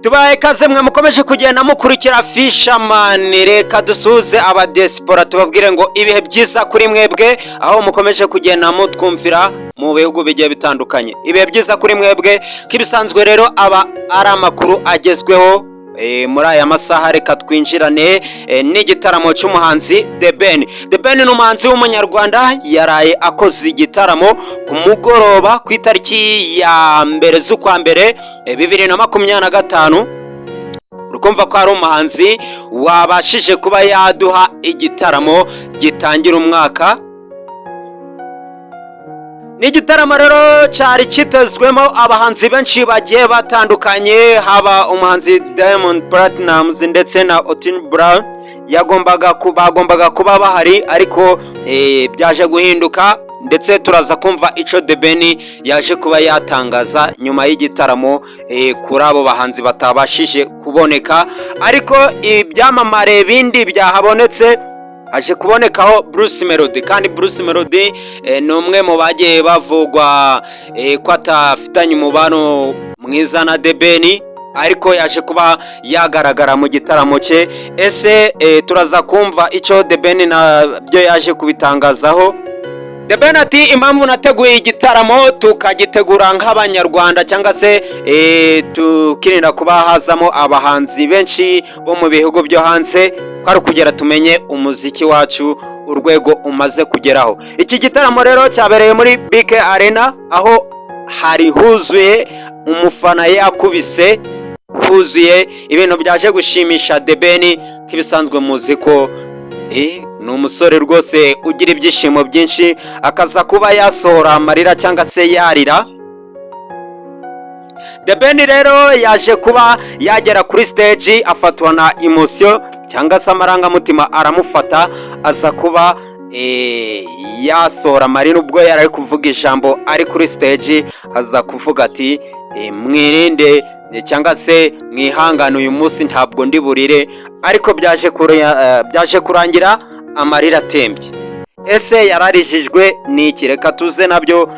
tubaye kaze mwe mukomeje kugenda mukurikira Fisherman, reka dusuze abadesipora tubabwire ngo ibihe byiza kuri mwebwe aho mukomeje kugenda mutwumvira mu bihugu bigiye bitandukanye. Ibihe byiza kuri mwebwe kibisanzwe rero aba ari amakuru agezweho muri aya masaha. Reka twinjirane n'igitaramo cy'umuhanzi The Ben. The Ben ni umuhanzi w'umunyarwanda yaraye akoze igitaramo ku mugoroba ku itariki ya mbere z'ukwa mbere 2025. Urukumva ko ari umuhanzi wabashije kuba yaduha igitaramo gitangira umwaka. Ni igitaramo rero cyari kitezwemo abahanzi benshi bagiye batandukanye, haba umuhanzi Diamond Platnumz ndetse na Otile Brown bagombaga kuba bahari, ariko byaje guhinduka ndetse turaza kumva ico The Ben yaje kuba yatangaza nyuma y'igitaramo kuri abo bahanzi batabashije kuboneka. Ariko ibyamamare bindi byahabonetse aje kubonekaho Bruce Melody, kandi Bruce Melody ni umwe mu bagiye bavugwa ko atafitanye umubano mwiza na The Ben, ariko yaje kuba yagaragara mu gitaramo cye. Ese turaza kumva ico The Ben nabyo yaje kubitangazaho. The Ben ati impamvu nateguye igitaramo tukagitegura nk'abanyarwanda cyangwa se tukirinda kuba hazamo abahanzi benshi bo mu bihugu byo hanze, kwari kugera tumenye umuziki wacu urwego umaze kugeraho. Iki gitaramo rero cyabereye muri BK Arena, aho hari huzuye umufana yakubise, huzuye ibintu byaje gushimisha The Ben. Kibisanzwe muziko ni umusore rwose ugira ibyishimo byinshi, akaza kuba yasohora amarira cyangwa se yarira. The Ben rero yaje kuba yagera kuri stage afatwa na emotion cyangwa se amarangamutima aramufata, aza kuba yasohora amarira ubwo yari ari kuvuga ijambo ari kuri stage. aza kuvuga ati mwirinde cyangwa se mwihangane uyu munsi ntabwo ndi burire, ariko byaje kurangira amarira atembye. Ese yararijijwe n'iki? Reka tuze nabyo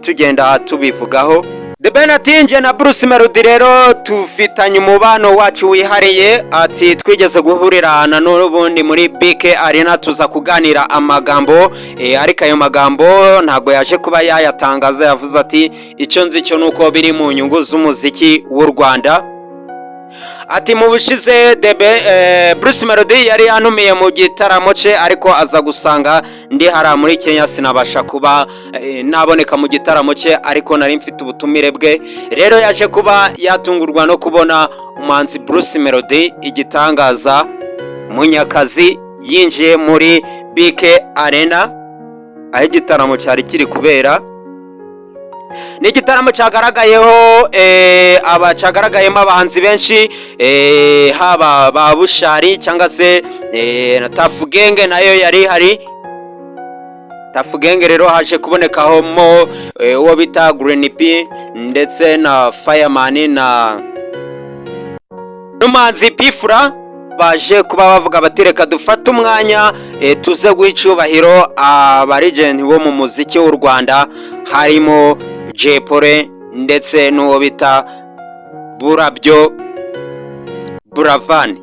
tugenda tubivugaho. The Ben ati nje na Bruce Melody rero tufitanye umubano wacu wihariye, ati twigeze guhurira na n'ubundi muri BK Arena tuza kuganira amagambo, ariko ayo magambo ntago yaje kuba yayatangaza. Yavuze ati icyo nzi cyo nuko biri mu nyungu z'umuziki w'u Rwanda. Ati mu bushize Bruce Melody yari yanumiye mu gitaramo cye, ariko aza gusanga ndi hara muri Kenya sinabasha kuba naboneka mu gitaramo cye, ariko nari mfite ubutumire bwe. Rero yaje kuba yatungurwa no kubona umuhanzi Bruce Melody, igitangaza munyakazi, yinjiye muri BK Arena aho igitaramo cyari kiri kubera. Ni igitaramo cyagaragayeho cyagaragayemo abahanzi benshi, haba ba Bushari cyangwa se na Tuff Gang nayo yari hari. Tuff Gang rero haje kubonekaho uwo bita Green P ndetse na Fireman na n'umuhanzi Pfura. Baje kuba bavuga bati reka dufate umwanya tuze guha icyubahiro abaregenti bo mu muziki w'u Rwanda, harimo Jay Polly ndetse n'uwo bita Burabyo Buravan.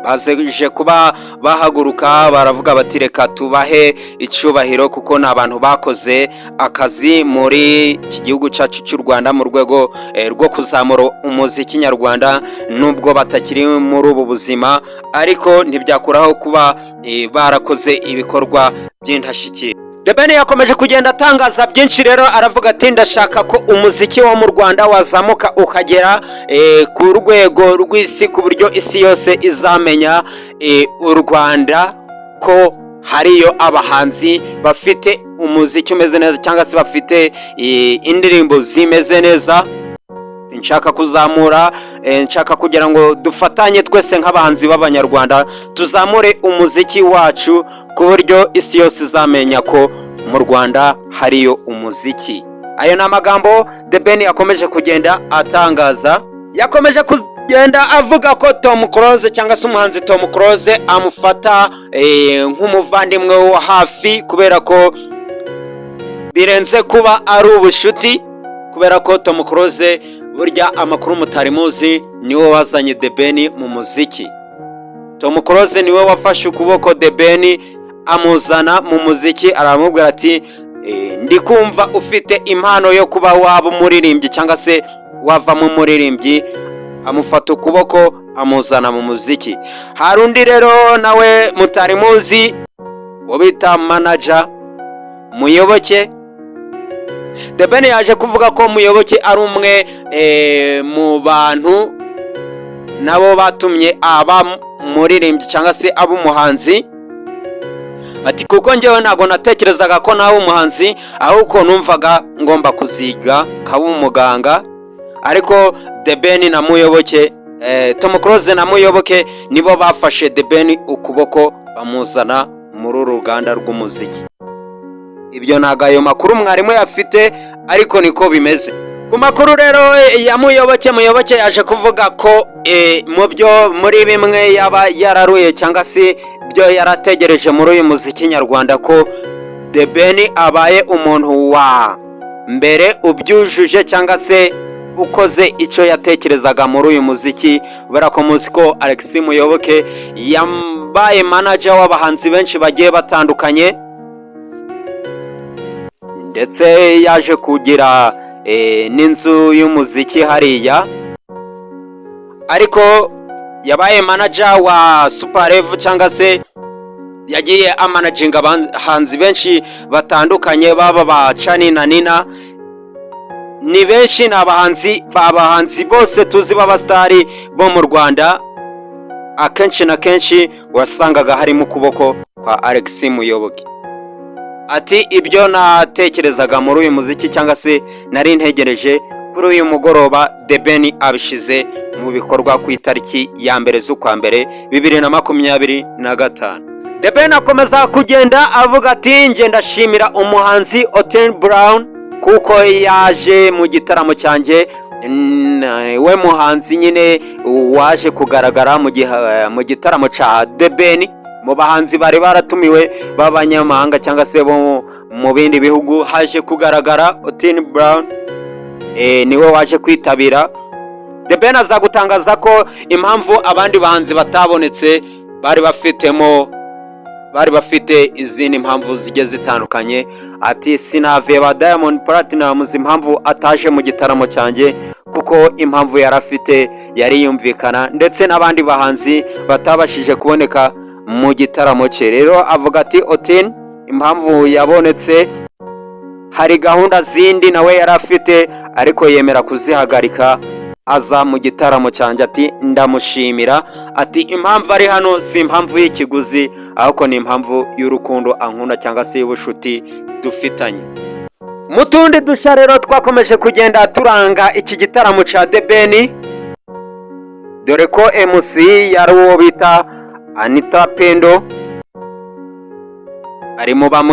Baje kuba bahaguruka baravuga bati reka tubahe icyubahiro kuko ni abantu bakoze akazi muri iki gihugu cyacu cy'u Rwanda mu rwego rwo kuzamura umuziki nyarwanda. Nubwo batakiri muri ubu buzima, ariko ntibyakuraho kuba barakoze ibikorwa by'indashyikirwa. The Ben yakomeje kugenda atangaza byinshi rero, aravuga ati ndashaka ko umuziki wo mu Rwanda wazamuka ukagera ku rwego rw'isi, ku buryo isi yose izamenya u Rwanda ko hariyo abahanzi bafite umuziki umeze neza cyangwa se bafite indirimbo zimeze neza. Nshaka kuzamura, nshaka kugira ngo dufatanye twese nk'abahanzi b'abanyarwanda tuzamure umuziki wacu ku buryo isi yose izamenya ko mu Rwanda hariyo umuziki. Ayo ni amagambo The Ben yakomeje kugenda atangaza. Yakomeje kugenda avuga ko Tom Close cyangwa se umuhanzi Tom Close amufata nk'umuvandimwe wa hafi, kubera ko birenze kuba ari ubushuti, kubera ko Tom Close burya amakuru mutari muzi niwe wazanye The Ben mu muziki. Tom Close niwe wafashe ukuboko The Ben amuzana mu muziki, aramubwira ati ndi kumva ufite impano yo kuba waba umuririmbyi cyangwa se wavamo umuririmbyi, amufata ukuboko amuzana mu muziki. Hari undi rero nawe mutari muzi ubita manager Muyoboke. The Ben yaje kuvuga ko Muyoboke ari umwe mu bantu nabo batumye aba muririmbyi cyangwa se aba umuhanzi. Ati kuko njyewe ntago natekerezaga ko nawe umuhanzi, ahubwo numvaga ngomba kuziga kaba umuganga. Ariko The Ben na Muyoboke, Tom Close na Muyoboke nibo bafashe The Ben ukuboko bamuzana muri uruganda rw'umuziki. Ibyo ntago ayo makuru mwarimu yafite, ariko niko bimeze. Ku makuru rero ya Muyoboke yaje kuvuga ko mu byo muri bimwe yaba yararuye cyangwa se byo yarategereje muri uyu muziki nyarwanda, ko The Ben abaye umuntu wa mbere ubyujuje cyangwa se ukoze icyo yatekerezaga muri uyu muziki. Barako muzi ko Alex Muyoboke yambaye manager w'abahanzi benshi bagiye batandukanye, ndetse yaje kugira n'inzu y'umuziki hariya, ariko yabaye manager wa Super Level cyangwa se yagiye amanaginga abahanzi benshi batandukanye, baba ba Chani na Nina. Ni benshi n'abahanzi bose tuzi b'abastari bo mu Rwanda, akenshi na kenshi wasangaga harimo ukuboko kwa Alex Muyoboke. Ati ibyo natekerezaga muri uyu muziki cyangwa se nari ntegereje kuri uyu mugoroba, The Ben abishize mu bikorwa ku itariki ya mbere z'ukwa mbere 2025. The Ben akomeza kugenda avuga ati nge ndashimira umuhanzi Otile Brown kuko yaje mu gitaramo cyanjye, we muhanzi nyine waje kugaragara mu gitaramo ca The Ben. Mu bahanzi bari baratumiwe b'abanyamahanga cyangwa se bo mu bindi bihugu, haje kugaragara Otile Brown, niwe waje kwitabira. The Ben aza gutangaza ko impamvu abandi bahanzi batabonetse bari bafite izindi mpamvu zigiye zitandukanye. Ati sinave ba Diamond Platnumz impamvu ataje mu gitaramo cyanjye, kuko impamvu yarafite yari yumvikana, ndetse n'abandi bahanzi batabashije kuboneka mu gitaramo cye. Rero avuga ati Otile impamvu yabonetse hari gahunda zindi nawe yarafite, ariko yemera kuzihagarika aza mu gitaramo cyanjye. Ati ndamushimira, ati impamvu ari hano si impamvu y'ikiguzi, ahubwo ni impamvu y'urukundo ankunda cyangwa se y'ubushuti dufitanye. Mu tundi dushya rero twakomeje kugenda turanga iki gitaramo ca The Ben, dore ko MC yari uwo bita Anita Pendo, ari mu ba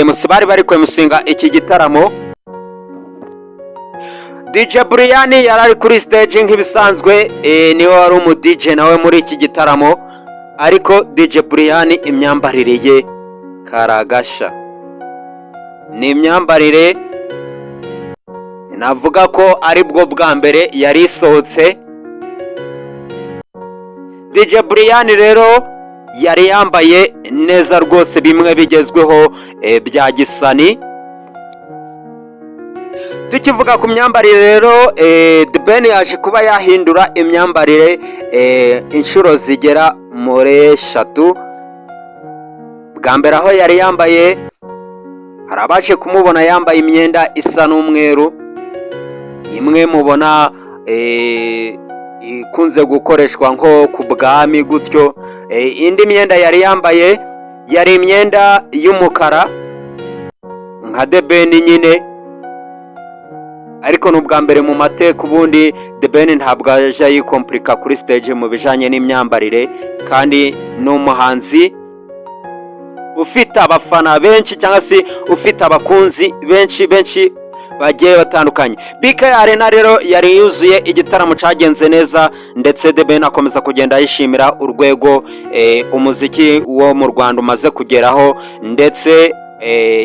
MC bari kwemusinga iki gitaramo. DJ Brian yari ari kuri stage nk'ibisanzwe, niwe wari umu DJ nawe muri iki gitaramo, ariko DJ Brian imyambarire ye karagasha. Ni imyambarire navuga ko ari bwo bwa mbere yari isohotse. DJ Brian rero yari yambaye neza rwose, bimwe bigezweho bya gisani. Tukivuga ku myambarire rero, The Ben yaje kuba yahindura imyambarire inshuro zigera muri 3. Bwa mbere aho yari yambaye, hari abaje kumubona yambaye imyenda isa n'umweru, imwe mubona ikunze gukoreshwa nko ku bwami gutyo. Indi myenda yari yambaye yari imyenda y'umukara nka The Ben nyine, ariko n'ubwa mbere mu mateka. Ubundi The Ben ntabwo aje yikomplika kuri stage mu bijanye n'imyambarire, kandi n'umuhanzi ufite abafana benshi cyangwa se ufite abakunzi benshi bagiye batandukanye. BK Arena rero yari yuzuye, igitaramo cyagenze neza, ndetse The Ben akomeza kugenda yishimira urwego umuziki wo mu Rwanda umaze kugeraho, ndetse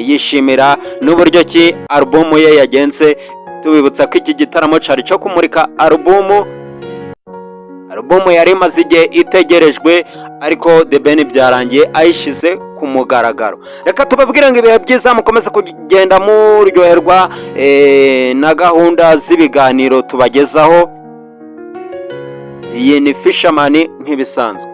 yishimira n'uburyo ki album ye yagenze. tubibutsa ko iki gitaramo cari cyo kumurika alubumu yari imaze igihe itegerejwe, ariko The Ben byarangiye ayishize ku mugaragaro. Reka tubabwire ngo ibihe byiza, mukomeze kugenda muryoherwa na gahunda z'ibiganiro tubagezaho. Iyi ni Fisherman nk'ibisanzwe.